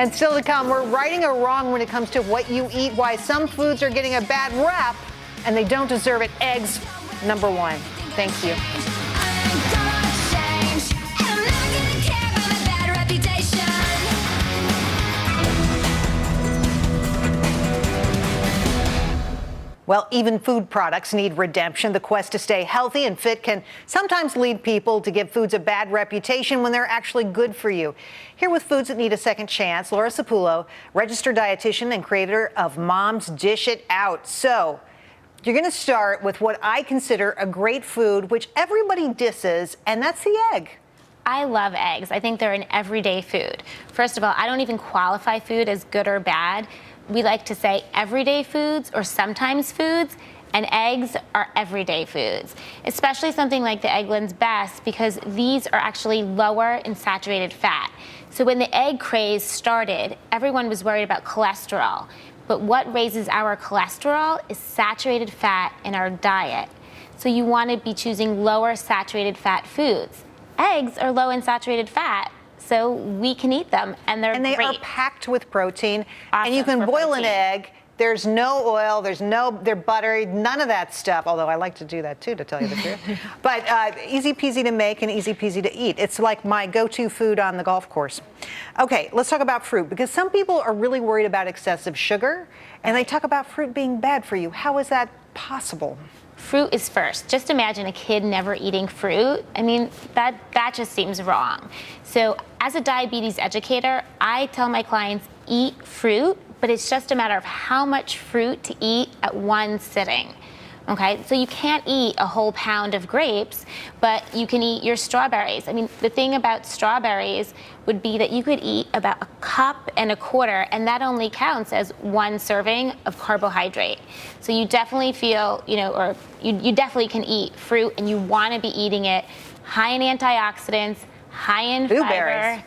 And still to come, we're righting a wrong when it comes to what you eat, why some foods are getting a bad rap, and they don't deserve it. Eggs, number one. Thank you. Well, even food products need redemption. The quest to stay healthy and fit can sometimes lead people to give foods a bad reputation when they're actually good for you. Here with foods that need a second chance, Laura Cipullo, registered dietitian and creator of Mom's Dish It Out. So you're going to start with what I consider a great food, which everybody disses, and that's the egg. I love eggs. I think they're an everyday food. First of all, I don't even qualify food as good or bad. We like to say everyday foods or sometimes foods, and eggs are everyday foods, especially something like the Eggland's Best, because these are actually lower in saturated fat. So when the egg craze started, everyone was worried about cholesterol. But what raises our cholesterol is saturated fat in our diet. So you want to be choosing lower saturated fat foods. Eggs are low in saturated fat, so we can eat them, and they're great. And they are packed with protein, awesome, and you can boil protein. an egg. There's no oil, they're buttery, none of that stuff, although I like to do that too, to tell you the truth. But easy peasy to make and easy peasy to eat. It's like my go-to food on the golf course. Okay, let's talk about fruit, because some people are really worried about excessive sugar, and they talk about fruit being bad for you. How is that possible? Fruit is first. Just imagine a kid never eating fruit. I mean, that just seems wrong. So as a diabetes educator, I tell my clients, eat fruit, but it's just a matter of how much fruit to eat at one sitting. Okay, so you can't eat a whole pound of grapes, but you can eat your strawberries. I mean, the thing about strawberries would be that you could eat about 1.25 cups, and that only counts as one serving of carbohydrate. So you definitely feel, or you definitely can eat fruit, and you want to be eating it high in antioxidants, high in fiber.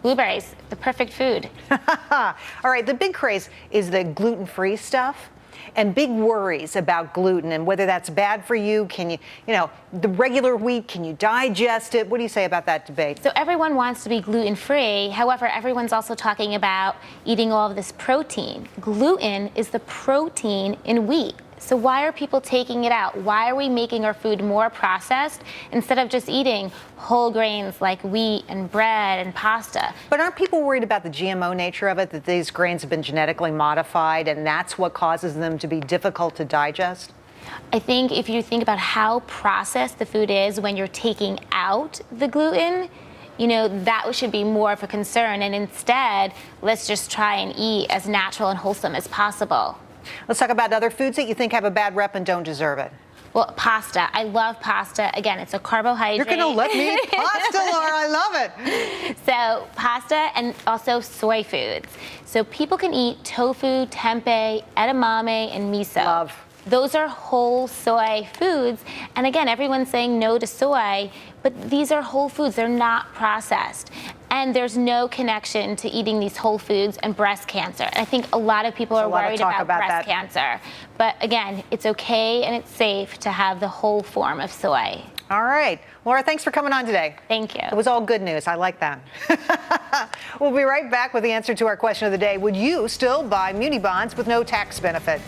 Blueberries, the perfect food. All right, the big craze is the gluten-free stuff. And big worries about gluten and whether that's bad for you. Can you, the regular wheat, can you digest it? What do you say about that debate? So everyone wants to be gluten-free. However, everyone's also talking about eating all of this protein. Gluten is the protein in wheat. So why are people taking it out? Why are we making our food more processed instead of just eating whole grains like wheat and bread and pasta? But aren't people worried about the GMO nature of it, that these grains have been genetically modified and that's what causes them to be difficult to digest? I think if you think about how processed the food is when you're taking out the gluten, that should be more of a concern. And instead, let's just try and eat as natural and wholesome as possible. Let's talk about other foods that you think have a bad rep and don't deserve it. Well, pasta. I love pasta. Again, it's a carbohydrate. You're going to let me eat pasta, Laura. I love it. So pasta and also soy foods. So people can eat tofu, tempeh, edamame, and miso. Love. Those are whole soy foods. And again, everyone's saying no to soy, but these are whole foods. They're not processed. And there's no connection to eating these whole foods and breast cancer. I think a lot of people are worried about breast cancer. But again, it's okay and it's safe to have the whole form of soy. All right. Laura, thanks for coming on today. Thank you. It was all good news. I like that. We'll be right back with the answer to our question of the day. Would you still buy muni bonds with no tax benefit?